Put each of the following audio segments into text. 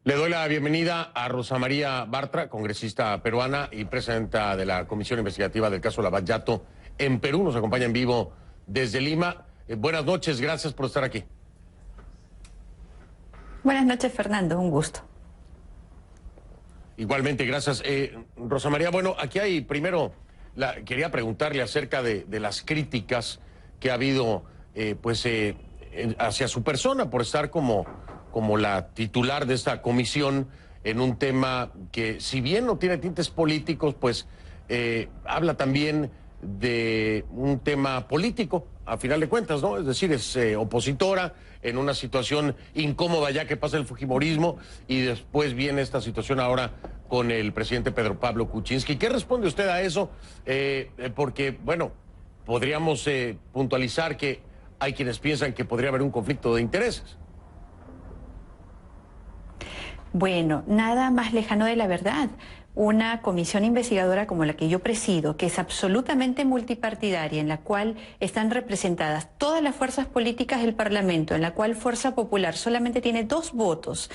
Le doy la bienvenida a Rosa María Bartra, congresista peruana y presidenta de la Comisión Investigativa del caso Lavallato Jato en Perú. Nos acompaña en vivo desde Lima. Buenas noches, gracias por estar aquí. Buenas noches, Fernando, un gusto. Igualmente, gracias. Rosa María, bueno, aquí hay primero, quería preguntarle acerca de las críticas que ha habido hacia su persona por estar como la titular de esta comisión en un tema que, si bien no tiene tintes políticos, pues habla también de un tema político, a final de cuentas, ¿no? Es decir, es opositora en una situación incómoda ya que pasa el fujimorismo y después viene esta situación ahora con el presidente Pedro Pablo Kuczynski. ¿Qué responde usted a eso? Porque, bueno, podríamos puntualizar que hay quienes piensan que podría haber un conflicto de intereses. Bueno, nada más lejano de la verdad. Una comisión investigadora como la que yo presido, que es absolutamente multipartidaria, en la cual están representadas todas las fuerzas políticas del Parlamento, en la cual Fuerza Popular solamente tiene 2 votos.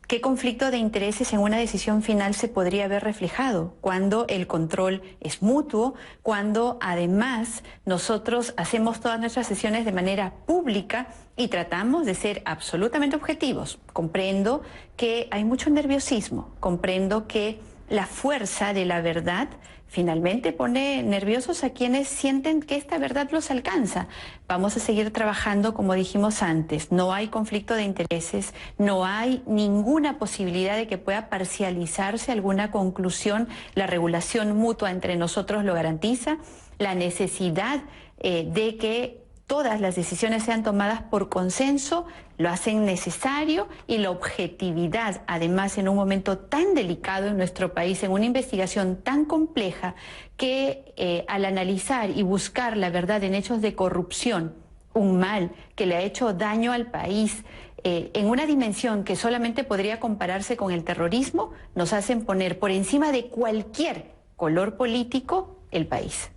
¿Qué conflicto de intereses en una decisión final se podría haber reflejado cuando el control es mutuo, cuando además nosotros hacemos todas nuestras sesiones de manera pública y tratamos de ser absolutamente objetivos? Comprendo que hay mucho nerviosismo, comprendo que la fuerza de la verdad finalmente pone nerviosos a quienes sienten que esta verdad los alcanza. Vamos a seguir trabajando como dijimos antes. No hay conflicto de intereses, no hay ninguna posibilidad de que pueda parcializarse alguna conclusión. La regulación mutua entre nosotros lo garantiza. La necesidad de que todas las decisiones sean tomadas por consenso, lo hacen necesario, y la objetividad, además en un momento tan delicado en nuestro país, en una investigación tan compleja, que al analizar y buscar la verdad en hechos de corrupción, un mal que le ha hecho daño al país, en una dimensión que solamente podría compararse con el terrorismo, nos hacen poner por encima de cualquier color político el país.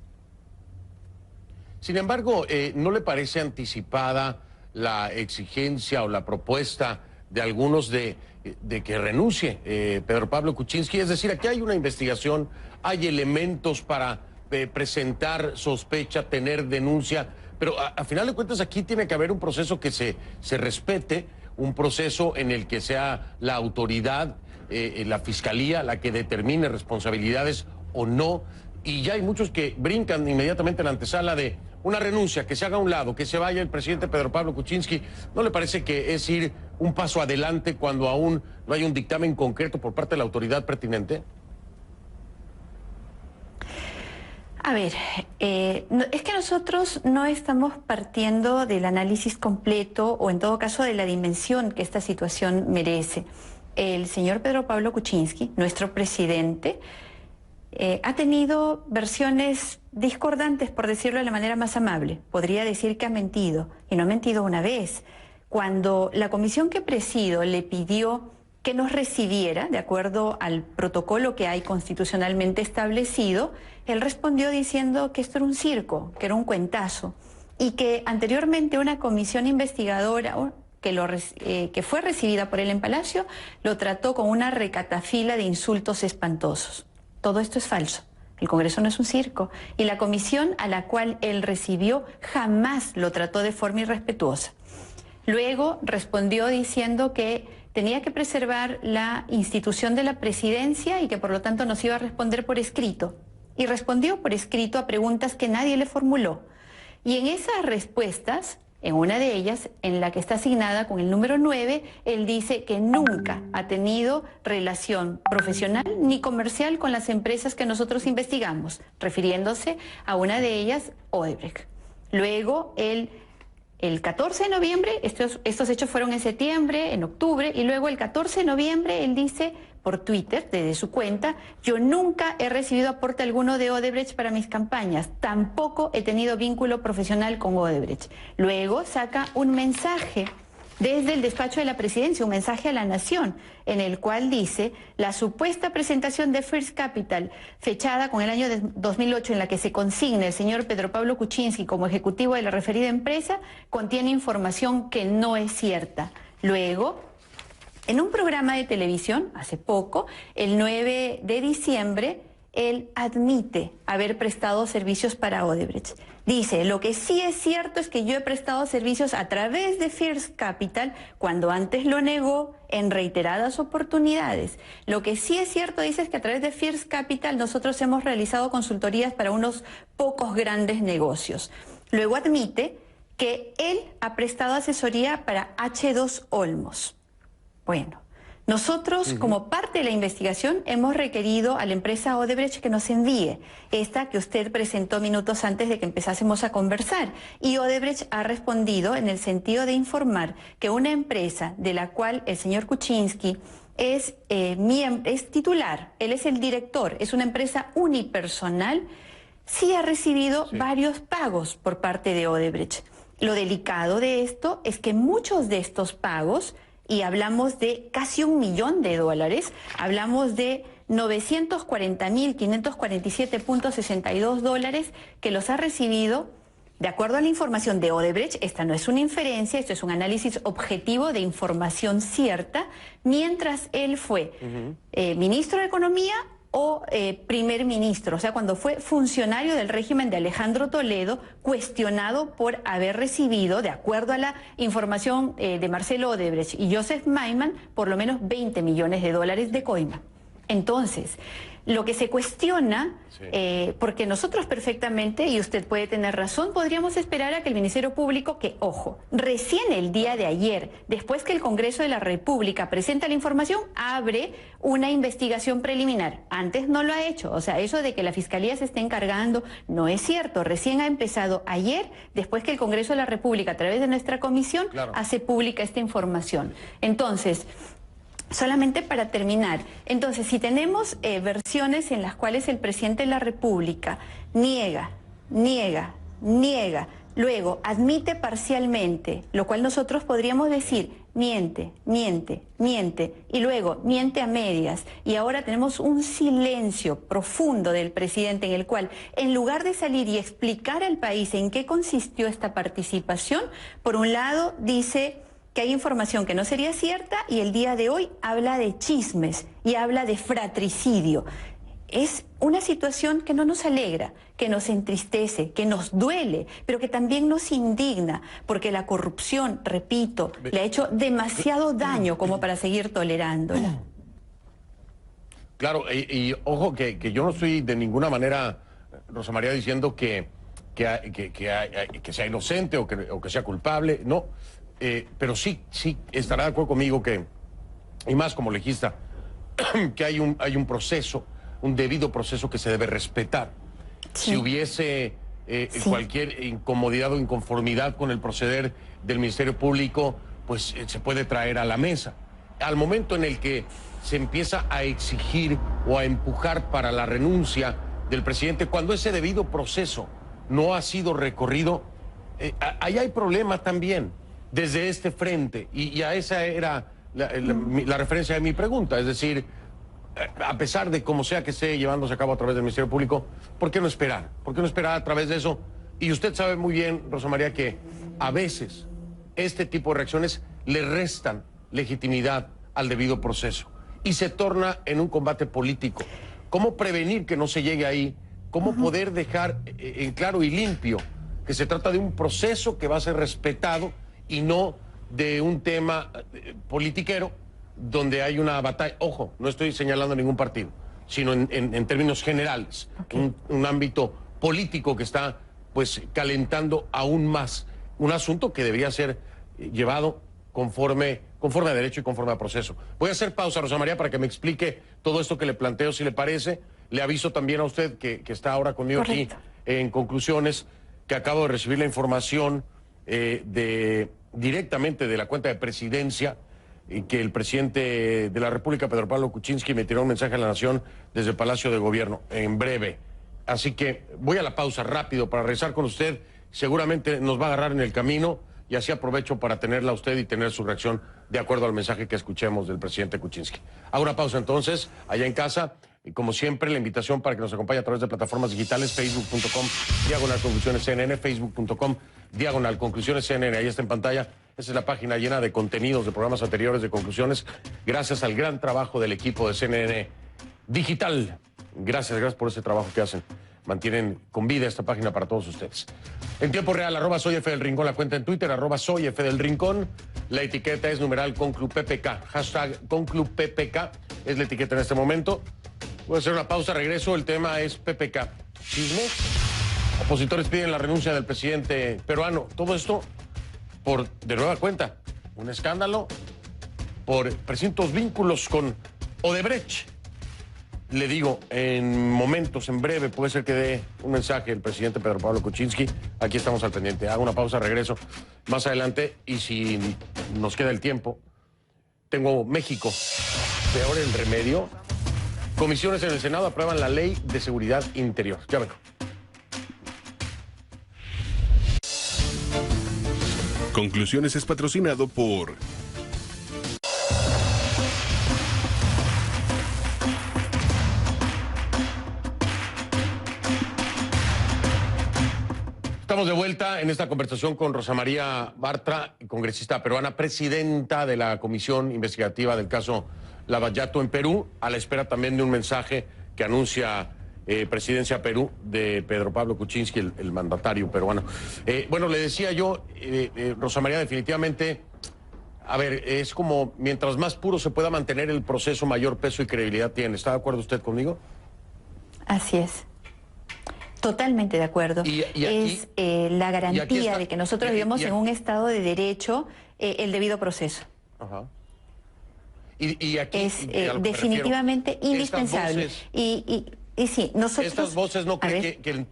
Sin embargo, ¿no le parece anticipada la exigencia o la propuesta de algunos de que renuncie Pedro Pablo Kuczynski? Es decir, aquí hay una investigación, hay elementos para presentar sospecha, tener denuncia, pero a final de cuentas aquí tiene que haber un proceso que se respete, un proceso en el que sea la autoridad, la fiscalía, la que determine responsabilidades o no. Y ya hay muchos que brincan inmediatamente en la antesala de una renuncia, que se haga a un lado, que se vaya el presidente Pedro Pablo Kuczynski. ¿No le parece que es ir un paso adelante cuando aún no hay un dictamen concreto por parte de la autoridad pertinente? A ver, es que nosotros no estamos partiendo del análisis completo o en todo caso de la dimensión que esta situación merece. El señor Pedro Pablo Kuczynski, nuestro presidente, ha tenido versiones discordantes, por decirlo de la manera más amable. Podría decir que ha mentido, y no ha mentido una vez. Cuando la comisión que presido le pidió que nos recibiera, de acuerdo al protocolo que hay constitucionalmente establecido, él respondió diciendo que esto era un circo, que era un cuentazo, y que anteriormente una comisión investigadora que fue recibida por él en Palacio lo trató con una recatafila de insultos espantosos. Todo esto es falso. El Congreso no es un circo, y la comisión a la cual él recibió jamás lo trató de forma irrespetuosa. Luego respondió diciendo que tenía que preservar la institución de la presidencia y que por lo tanto nos iba a responder por escrito. Y respondió por escrito a preguntas que nadie le formuló. Y en esas respuestas, en una de ellas, en la que está asignada con el número 9, él dice que nunca ha tenido relación profesional ni comercial con las empresas que nosotros investigamos, refiriéndose a una de ellas, Odebrecht. Luego, el 14 de noviembre, estos hechos fueron en septiembre, en octubre, y luego el 14 de noviembre él dice por Twitter, desde su cuenta: yo nunca he recibido aporte alguno de Odebrecht para mis campañas, tampoco he tenido vínculo profesional con Odebrecht. Luego saca un mensaje desde el despacho de la presidencia, un mensaje a la nación, en el cual dice: la supuesta presentación de First Capital, fechada con el año 2008, en la que se consigna el señor Pedro Pablo Kuczynski como ejecutivo de la referida empresa, contiene información que no es cierta. Luego En un programa de televisión, hace poco, el 9 de diciembre, él admite haber prestado servicios para Odebrecht. Dice, lo que sí es cierto es que yo he prestado servicios a través de First Capital, cuando antes lo negó en reiteradas oportunidades. Lo que sí es cierto, dice, es que a través de First Capital nosotros hemos realizado consultorías para unos pocos grandes negocios. Luego admite que él ha prestado asesoría para H2 Olmos. Bueno, nosotros, como parte de la investigación, hemos requerido a la empresa Odebrecht que nos envíe esta que usted presentó minutos antes de que empezásemos a conversar. Y Odebrecht ha respondido en el sentido de informar que una empresa de la cual el señor Kuczynski es titular, él es el director, es una empresa unipersonal, sí ha recibido varios pagos por parte de Odebrecht. Lo delicado de esto es que muchos de estos pagos, y hablamos de casi $1 millón, hablamos de 940.547.62 dólares que los ha recibido, de acuerdo a la información de Odebrecht. Esta no es una inferencia, esto es un análisis objetivo de información cierta, mientras él fue ministro de Economía o primer ministro, o sea, cuando fue funcionario del régimen de Alejandro Toledo, cuestionado por haber recibido, de acuerdo a la información de Marcelo Odebrecht y Joseph Maiman, por lo menos $20 millones de coima. Entonces, lo que se cuestiona, porque nosotros perfectamente, y usted puede tener razón, podríamos esperar a que el Ministerio Público, que, ojo, recién el día de ayer, después que el Congreso de la República presenta la información, abre una investigación preliminar. Antes no lo ha hecho, o sea, eso de que la Fiscalía se esté encargando no es cierto. Recién ha empezado ayer, después que el Congreso de la República, a través de nuestra comisión, hace pública esta información. Entonces, solamente para terminar, entonces, si tenemos versiones en las cuales el presidente de la República niega, luego admite parcialmente, lo cual nosotros podríamos decir miente, y luego miente a medias, y ahora tenemos un silencio profundo del presidente en el cual, en lugar de salir y explicar al país en qué consistió esta participación, por un lado dice que hay información que no sería cierta y el día de hoy habla de chismes y habla de fratricidio. Es una situación que no nos alegra, que nos entristece, que nos duele, pero que también nos indigna, porque la corrupción, repito, le ha hecho demasiado daño como para seguir tolerándola. Claro, y ojo que yo no estoy de ninguna manera, Rosa María, diciendo que sea inocente o que sea culpable, no. Pero sí estará de acuerdo conmigo que, y más como legista, que hay un proceso, un debido proceso que se debe respetar. Si hubiese cualquier incomodidad o inconformidad con el proceder del Ministerio Público, pues se puede traer a la mesa. Al momento en el que se empieza a exigir o a empujar para la renuncia del presidente, cuando ese debido proceso no ha sido recorrido, ahí hay problema también. Desde este frente, y a esa era la referencia de mi pregunta, es decir, a pesar de cómo sea que esté llevándose a cabo a través del Ministerio Público, ¿por qué no esperar? ¿Por qué no esperar a través de eso? Y usted sabe muy bien, Rosa María, que a veces este tipo de reacciones le restan legitimidad al debido proceso y se torna en un combate político. ¿Cómo prevenir que no se llegue ahí? ¿Cómo poder dejar en claro y limpio que se trata de un proceso que va a ser respetado y no de un tema politiquero donde hay una batalla? Ojo, no estoy señalando ningún partido, sino en términos generales, un ámbito político que está pues calentando aún más un asunto que debería ser llevado conforme a derecho y conforme a proceso. Voy a hacer pausa, Rosa María, para que me explique todo esto que le planteo, si le parece. Le aviso también a usted que está ahora conmigo aquí en Conclusiones, que acabo de recibir la información directamente de la cuenta de Presidencia, y que el presidente de la República, Pedro Pablo Kuczynski, me tiró un mensaje a la Nación desde el Palacio de Gobierno, en breve. Así que voy a la pausa rápido para regresar con usted. Seguramente nos va a agarrar en el camino y así aprovecho para tenerla a usted y tener su reacción de acuerdo al mensaje que escuchemos del presidente Kuczynski. Hago una pausa entonces, allá en casa. Y como siempre, la invitación para que nos acompañe a través de plataformas digitales, facebook.com/conclusionescnn, facebook.com/conclusionescnn, ahí está en pantalla, Esa es la página llena de contenidos de programas anteriores, de conclusiones, gracias al gran trabajo del equipo de CNN Digital. Gracias por ese trabajo que hacen. Mantienen con vida esta página para todos ustedes. En tiempo real, @soyfdelrincón, la cuenta en Twitter, @soyfdelrincón. La etiqueta es numeral #concluppk. Hashtag #concluppk es la etiqueta en este momento. Voy a hacer una pausa, regreso. El tema es PPK. ¿Chismes? Opositores piden la renuncia del presidente peruano. Todo esto por, de nueva cuenta, un escándalo por presuntos vínculos con Odebrecht. Le digo, en momentos, en breve, puede ser que dé un mensaje el presidente Pedro Pablo Kuczynski. Aquí estamos al pendiente. Hago una pausa, regreso más adelante. Y si nos queda el tiempo, tengo México. Peor el remedio. Comisiones en el Senado aprueban la Ley de Seguridad Interior. Ya vengo. Conclusiones es patrocinado por... Estamos de vuelta en esta conversación con Rosa María Bartra, congresista peruana, presidenta de la Comisión Investigativa del caso Lavallato en Perú, a la espera también de un mensaje que anuncia Presidencia Perú de Pedro Pablo Kuczynski, el mandatario peruano. Bueno, le decía yo, Rosa María, definitivamente, a ver, es como mientras más puro se pueda mantener el proceso, mayor peso y credibilidad tiene. ¿Está de acuerdo usted conmigo? Así es. Totalmente de acuerdo. Es la garantía de que nosotros vivimos en un Estado de derecho, el debido proceso. Ajá. Y aquí es definitivamente indispensable. Y sí, nosotros... Estas voces no creen que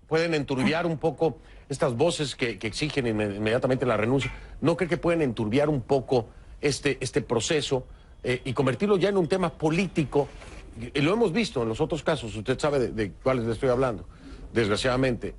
pueden enturbiar un poco, estas voces que exigen inmediatamente la renuncia, ¿no cree que pueden enturbiar un poco este proceso y convertirlo ya en un tema político? Lo hemos visto en los otros casos, usted sabe de cuáles le estoy hablando, desgraciadamente.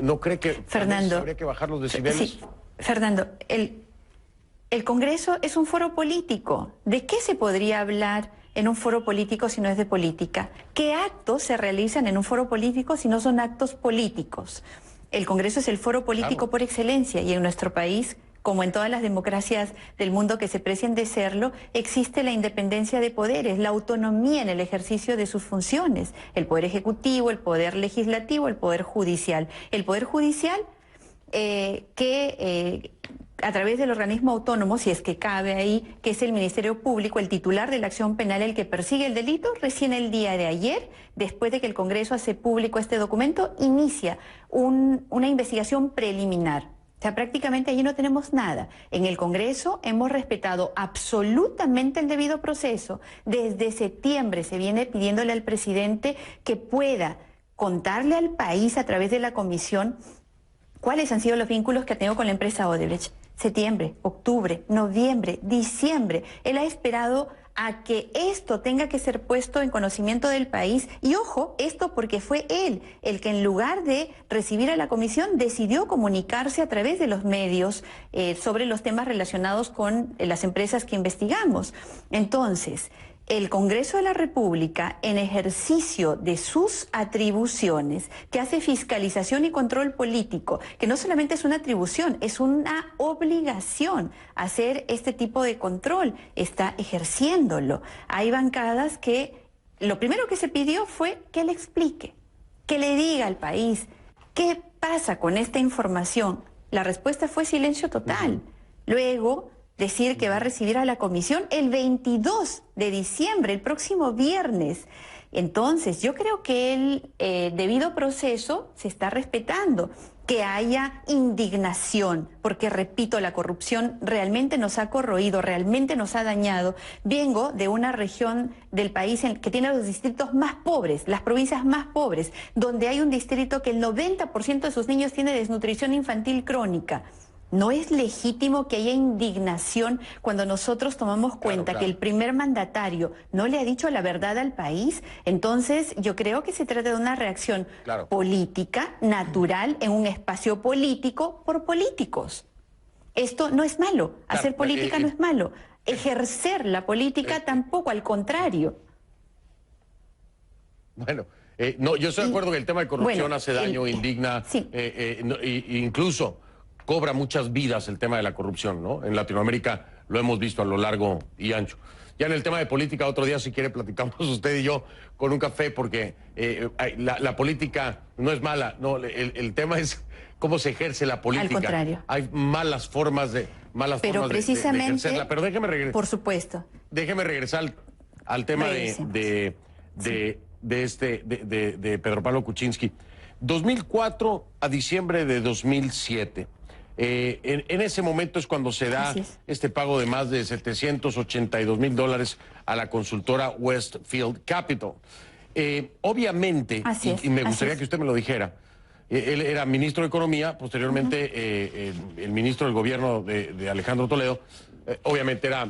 ¿No cree que Fernando, habría que bajar los decibeles? Sí, Fernando, el Congreso es un foro político. ¿De qué se podría hablar en un foro político si no es de política? ¿Qué actos se realizan en un foro político si no son actos políticos? El Congreso es el foro político por excelencia y en nuestro país, como en todas las democracias del mundo que se precian de serlo, existe la independencia de poderes, la autonomía en el ejercicio de sus funciones, el poder ejecutivo, el poder legislativo, el poder judicial. El poder judicial a través del organismo autónomo, si es que cabe ahí, que es el Ministerio Público, el titular de la acción penal, el que persigue el delito, recién el día de ayer, después de que el Congreso hace público este documento, inicia una investigación preliminar. O sea, prácticamente allí no tenemos nada. En el Congreso hemos respetado absolutamente el debido proceso. Desde septiembre se viene pidiéndole al presidente que pueda contarle al país a través de la comisión cuáles han sido los vínculos que ha tenido con la empresa Odebrecht. Septiembre, octubre, noviembre, diciembre. Él ha esperado a que esto tenga que ser puesto en conocimiento del país. Y ojo, esto porque fue él el que en lugar de recibir a la comisión decidió comunicarse a través de los medios sobre los temas relacionados con las empresas que investigamos. Entonces, el Congreso de la República, en ejercicio de sus atribuciones, que hace fiscalización y control político, que no solamente es una atribución, es una obligación hacer este tipo de control, está ejerciéndolo. Hay bancadas que lo primero que se pidió fue que le explique, que le diga al país qué pasa con esta información. La respuesta fue silencio total. Luego, decir que va a recibir a la comisión el 22 de diciembre, el próximo viernes. Entonces, yo creo que el debido proceso se está respetando, que haya indignación, porque repito, la corrupción realmente nos ha corroído, realmente nos ha dañado. Vengo de una región del país que tiene los distritos más pobres, las provincias más pobres, donde hay un distrito que el 90% de sus niños tiene desnutrición infantil crónica. ¿No es legítimo que haya indignación cuando nosotros tomamos cuenta que el primer mandatario no le ha dicho la verdad al país? Entonces, yo creo que se trata de una reacción política, natural, en un espacio político por políticos. Esto no es malo. Hacer política no es malo. Ejercer la política tampoco, al contrario. Bueno, no, yo estoy de acuerdo que el tema de corrupción hace daño, indigna, incluso cobra muchas vidas el tema de la corrupción, ¿no? En Latinoamérica lo hemos visto a lo largo y ancho. Ya en el tema de política, otro día, si quiere, platicamos usted y yo con un café, porque la política no es mala, no, el tema es cómo se ejerce la política. Al contrario. Hay malas formas de ejercerla. Pero déjeme regresar. Por supuesto. Déjeme regresar al tema de Pedro Pablo Kuczynski. 2004 a diciembre de 2007. En ese momento es cuando se da este pago de más de $782,000 a la consultora Westfield Capital. Obviamente, y me gustaría que usted me lo dijera, él era ministro de Economía, posteriormente el ministro del gobierno de Alejandro Toledo, obviamente era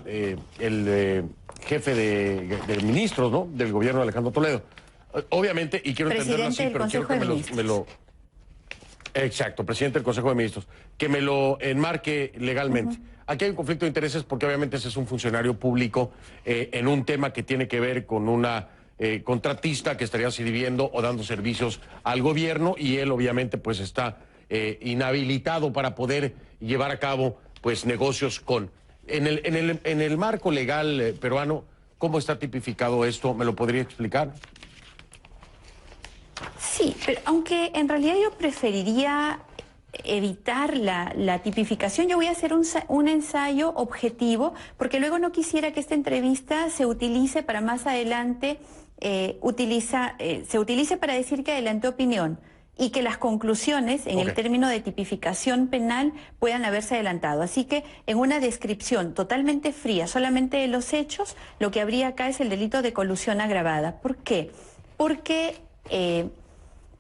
el jefe de ministros, ¿no?, del gobierno de Alejandro Toledo. Obviamente, y quiero entenderlo así, pero quiero que me lo... Exacto, presidente del Consejo de Ministros, que me lo enmarque legalmente. Aquí hay un conflicto de intereses porque obviamente ese es un funcionario público en un tema que tiene que ver con una contratista que estaría sirviendo o dando servicios al gobierno, y él obviamente pues está inhabilitado para poder llevar a cabo pues negocios con... En el marco legal peruano, ¿cómo está tipificado esto? ¿Me lo podría explicar? Sí, pero aunque en realidad yo preferiría evitar la tipificación, yo voy a hacer un ensayo objetivo, porque luego no quisiera que esta entrevista se utilice para más adelante, se utilice para decir que adelanté opinión y que las conclusiones en el término de tipificación penal puedan haberse adelantado. Así que en una descripción totalmente fría, solamente de los hechos, lo que habría acá es el delito de colusión agravada. ¿Por qué? Porque...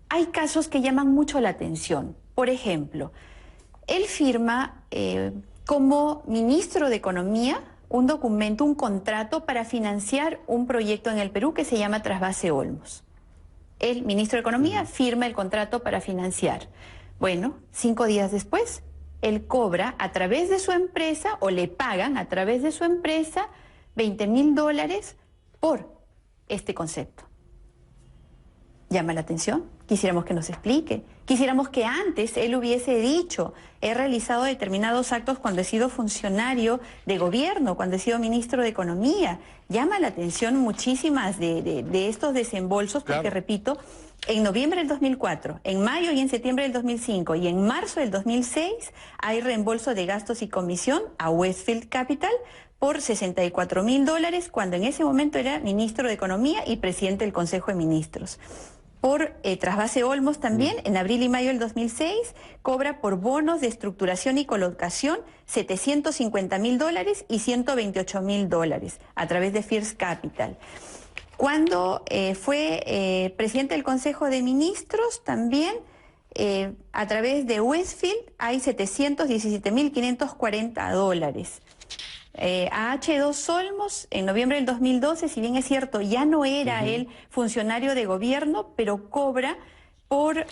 hay casos que llaman mucho la atención. Por ejemplo, él firma como ministro de Economía un documento, un contrato para financiar un proyecto en el Perú que se llama Trasvase Olmos. El ministro de Economía firma el contrato para financiar. Bueno, 5 días después, él cobra a través de su empresa, o le pagan a través de su empresa, $20,000 por este concepto. ¿Llama la atención? Quisiéramos que nos explique. Quisiéramos que antes él hubiese dicho: he realizado determinados actos cuando he sido funcionario de gobierno, cuando he sido ministro de Economía. Llama la atención muchísimas de estos desembolsos, porque repito, en noviembre del 2004, en mayo y en septiembre del 2005 y en marzo del 2006 hay reembolso de gastos y comisión a Westfield Capital por $64,000, cuando en ese momento era ministro de Economía y presidente del Consejo de Ministros. Por Trasvase Olmos también, en abril y mayo del 2006, cobra por bonos de estructuración y colocación $750,000 y $128,000 a través de First Capital. Cuando fue presidente del Consejo de Ministros, también a través de Westfield hay $717,540. A H2 Olmos, en noviembre del 2012, si bien es cierto, ya no era él funcionario de gobierno, pero cobra por,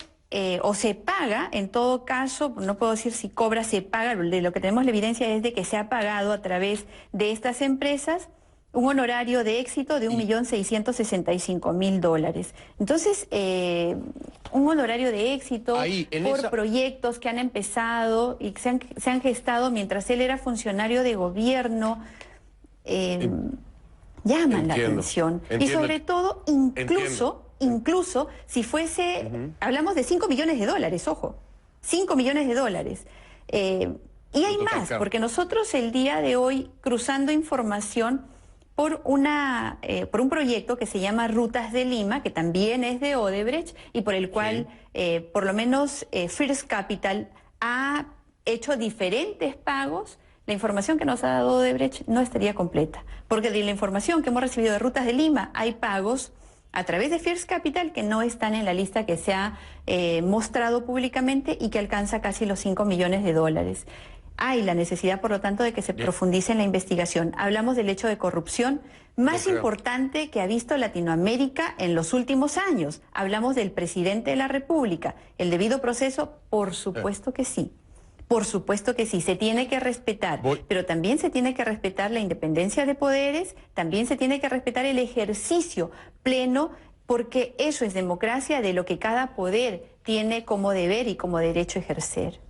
o se paga, en todo caso, no puedo decir si cobra, se paga, de lo que tenemos la evidencia es de que se ha pagado a través de estas empresas un honorario de éxito de $1,665,000. Entonces, un honorario de éxito por proyectos que han empezado y que se han gestado mientras él era funcionario de gobierno, llaman la atención. Y sobre todo, incluso si fuese, hablamos de $5 millones, ojo, $5 millones. Y hay más, porque nosotros el día de hoy, cruzando información, por un proyecto que se llama Rutas de Lima, que también es de Odebrecht, y por el cual por lo menos First Capital ha hecho diferentes pagos. La información que nos ha dado Odebrecht no estaría completa, porque de la información que hemos recibido de Rutas de Lima hay pagos a través de First Capital que no están en la lista que se ha mostrado públicamente y que alcanza casi los $5 millones. Hay la necesidad, por lo tanto, de que se profundice en la investigación. Hablamos del hecho de corrupción más importante que ha visto Latinoamérica en los últimos años. Hablamos del presidente de la República. ¿El debido proceso? Por supuesto que sí. Por supuesto que sí. Se tiene que respetar. Pero también se tiene que respetar la independencia de poderes, también se tiene que respetar el ejercicio pleno, porque eso es democracia, de lo que cada poder tiene como deber y como derecho a ejercer.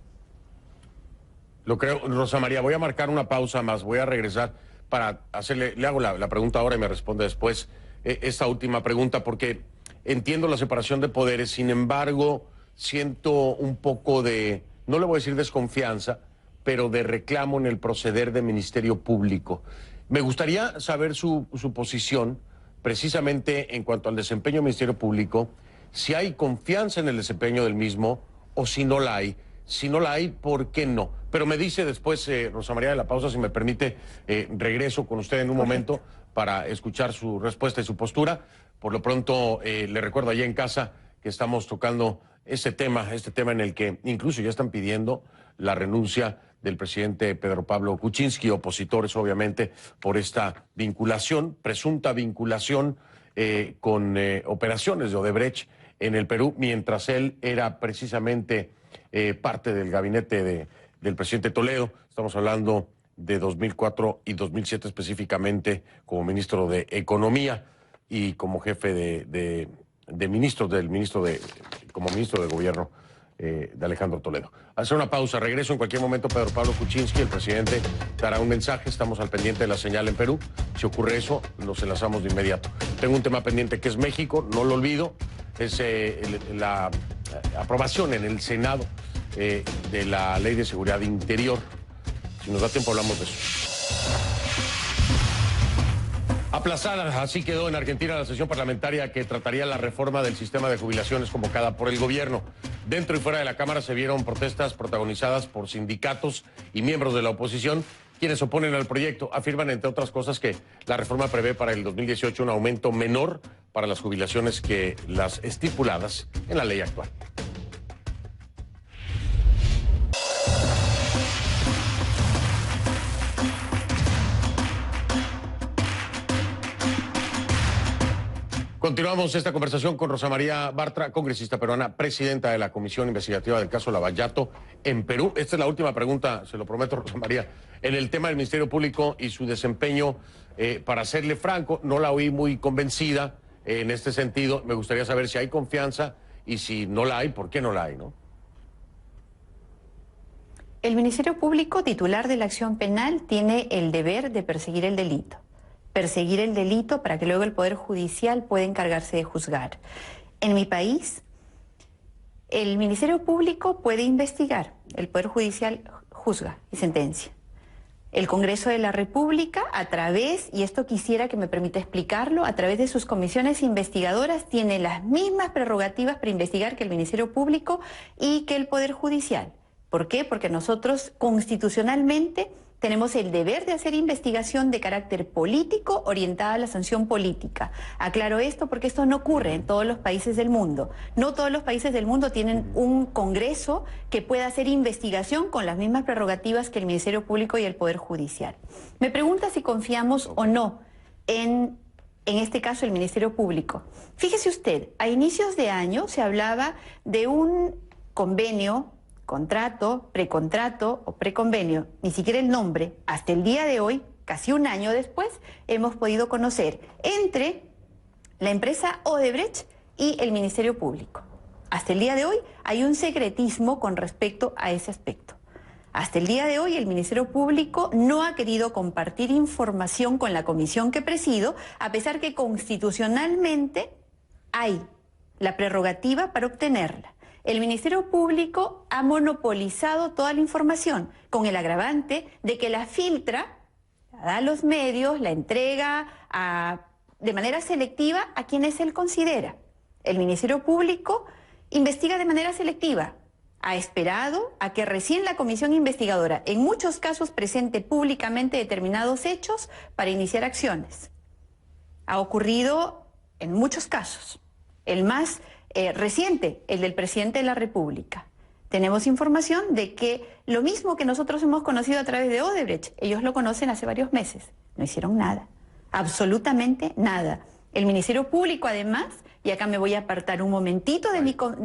Lo creo, Rosa María. Voy a marcar una pausa más, voy a regresar para hacerle, le hago la pregunta ahora y me responde después esta última pregunta, porque entiendo la separación de poderes, sin embargo, siento un poco de, no le voy a decir desconfianza, pero de reclamo en el proceder del Ministerio Público. Me gustaría saber su posición precisamente en cuanto al desempeño del Ministerio Público, si hay confianza en el desempeño del mismo o si no la hay. Si no la hay, ¿por qué no? Pero me dice después, Rosa María, de la pausa, si me permite, regreso con usted en un momento para escuchar su respuesta y su postura. Por lo pronto, le recuerdo allá en casa que estamos tocando este tema en el que incluso ya están pidiendo la renuncia del presidente Pedro Pablo Kuczynski, opositores obviamente por esta vinculación, presunta vinculación con operaciones de Odebrecht en el Perú, mientras él era precisamente parte del gabinete del presidente Toledo. Estamos hablando de 2004 y 2007 específicamente como ministro de Economía y como jefe de ministros, como ministro de Gobierno de Alejandro Toledo. Hacer una pausa, regreso en cualquier momento. Pedro Pablo Kuczynski, el presidente, dará un mensaje. Estamos al pendiente de la señal en Perú. Si ocurre eso, nos enlazamos de inmediato. Tengo un tema pendiente que es México, no lo olvido. Es la aprobación en el Senado de la Ley de Seguridad Interior. Si nos da tiempo hablamos de eso. Aplazada, así quedó en Argentina la sesión parlamentaria que trataría la reforma del sistema de jubilaciones convocada por el gobierno. Dentro y fuera de la Cámara se vieron protestas protagonizadas por sindicatos y miembros de la oposición. Quienes se oponen al proyecto afirman, entre otras cosas, que la reforma prevé para el 2018 un aumento menor para las jubilaciones que las estipuladas en la ley actual. Continuamos esta conversación con Rosa María Bartra, congresista peruana, presidenta de la Comisión Investigativa del caso Lavallato en Perú. Esta es la última pregunta, se lo prometo, Rosa María, en el tema del Ministerio Público y su desempeño. Para serle franco, no la oí muy convencida en este sentido. Me gustaría saber si hay confianza y si no la hay, ¿por qué no la hay, no? El Ministerio Público, titular de la acción penal, tiene el deber de perseguir el delito. Perseguir el delito para que luego el Poder Judicial pueda encargarse de juzgar. En mi país, el Ministerio Público puede investigar, el Poder Judicial juzga y sentencia. El Congreso de la República, a través, y esto quisiera que me permita explicarlo, a través de sus comisiones investigadoras, tiene las mismas prerrogativas para investigar que el Ministerio Público y que el Poder Judicial. ¿Por qué? Porque nosotros constitucionalmente tenemos el deber de hacer investigación de carácter político orientada a la sanción política. Aclaro esto porque esto no ocurre en todos los países del mundo. No todos los países del mundo tienen un Congreso que pueda hacer investigación con las mismas prerrogativas que el Ministerio Público y el Poder Judicial. Me pregunta si confiamos o no en este caso el Ministerio Público. Fíjese usted, a inicios de año se hablaba de un convenio, contrato, precontrato o preconvenio, ni siquiera el nombre. Hasta el día de hoy, casi un año después, hemos podido conocer entre la empresa Odebrecht y el Ministerio Público. Hasta el día de hoy hay un secretismo con respecto a ese aspecto. Hasta el día de hoy el Ministerio Público no ha querido compartir información con la comisión que presido, a pesar que constitucionalmente hay la prerrogativa para obtenerla. El Ministerio Público ha monopolizado toda la información, con el agravante de que la filtra, la da a los medios, la entrega de manera selectiva a quienes él considera. El Ministerio Público investiga de manera selectiva. Ha esperado a que recién la comisión investigadora, en muchos casos, presente públicamente determinados hechos para iniciar acciones. Ha ocurrido en muchos casos. El más reciente, el del presidente de la República. Tenemos información de que lo mismo que nosotros hemos conocido a través de Odebrecht, ellos lo conocen hace varios meses. No hicieron nada, absolutamente nada. El Ministerio Público, además, y acá me voy a apartar un momentito de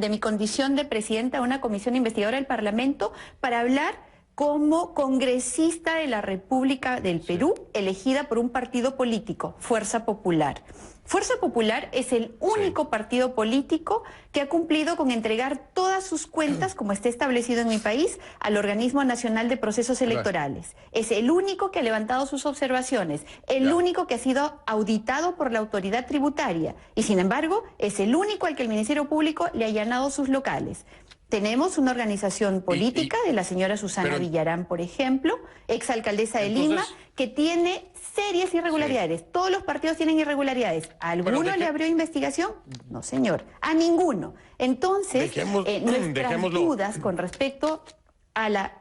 mi condición de presidenta de una comisión investigadora del Parlamento para hablar como congresista de la República del Perú, elegida por un partido político, Fuerza Popular. Fuerza Popular es el único partido político que ha cumplido con entregar todas sus cuentas, como está establecido en mi país, al Organismo Nacional de Procesos Electorales. Es el único que ha levantado sus observaciones, el único que ha sido auditado por la autoridad tributaria y, sin embargo, es el único al que el Ministerio Público le ha allanado sus locales. Tenemos una organización política de la señora Susana Villarán, por ejemplo, exalcaldesa de Lima, que tiene serias irregularidades. Todos los partidos tienen irregularidades. ¿A alguno le abrió investigación? No, señor. A ninguno. Entonces, nuestras dudas con respecto a la...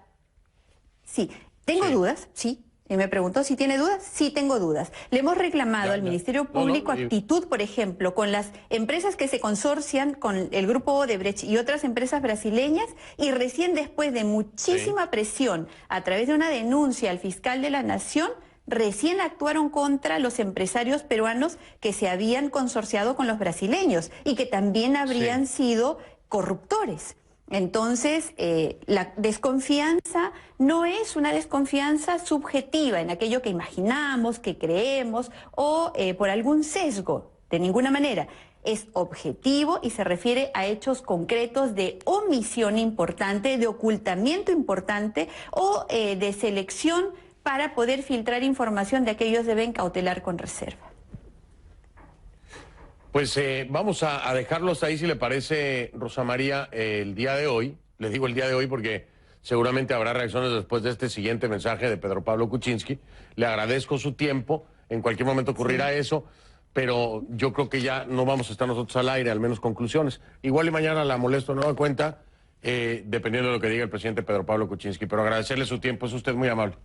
Sí, tengo dudas, sí. Y me preguntó si tiene dudas. Sí, tengo dudas. Le hemos reclamado al Ministerio Público actitud, por ejemplo, con las empresas que se consorcian con el grupo Odebrecht y otras empresas brasileñas, y recién después de muchísima presión a través de una denuncia al fiscal de la Nación, recién actuaron contra los empresarios peruanos que se habían consorciado con los brasileños y que también habrían sido corruptores. Entonces, la desconfianza no es una desconfianza subjetiva en aquello que imaginamos, que creemos o por algún sesgo, de ninguna manera. Es objetivo y se refiere a hechos concretos de omisión importante, de ocultamiento importante o de selección para poder filtrar información de aquellos que deben cautelar con reserva. Pues vamos a dejarlo hasta ahí, si le parece, Rosa María, el día de hoy. Le digo el día de hoy porque seguramente habrá reacciones después de este siguiente mensaje de Pedro Pablo Kuczynski. Le agradezco su tiempo, en cualquier momento ocurrirá eso, pero yo creo que ya no vamos a estar nosotros al aire, al menos conclusiones. Igual y mañana la molesto de nueva cuenta, dependiendo de lo que diga el presidente Pedro Pablo Kuczynski, pero agradecerle su tiempo, es usted muy amable.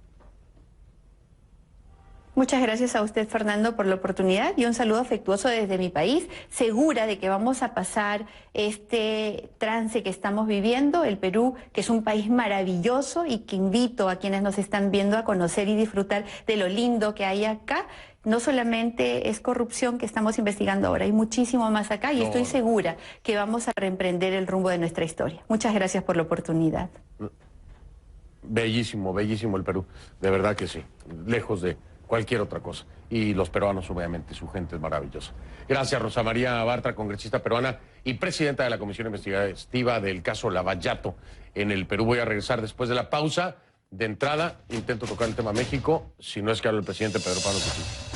Muchas gracias a usted, Fernando, por la oportunidad y un saludo afectuoso desde mi país, segura de que vamos a pasar este trance que estamos viviendo. El Perú, que es un país maravilloso y que invito a quienes nos están viendo a conocer y disfrutar de lo lindo que hay acá. No solamente es corrupción que estamos investigando ahora, hay muchísimo más acá y estoy segura que vamos a reemprender el rumbo de nuestra historia. Muchas gracias por la oportunidad. Bellísimo, bellísimo el Perú, de verdad que sí, lejos de cualquier otra cosa. Y los peruanos, obviamente, su gente es maravillosa. Gracias, Rosa María Bartra, congresista peruana y presidenta de la Comisión Investigativa del caso Lavallato en el Perú. Voy a regresar después de la pausa. De entrada, intento tocar el tema México, si no es que habla el presidente Pedro Pablo Kuczynski.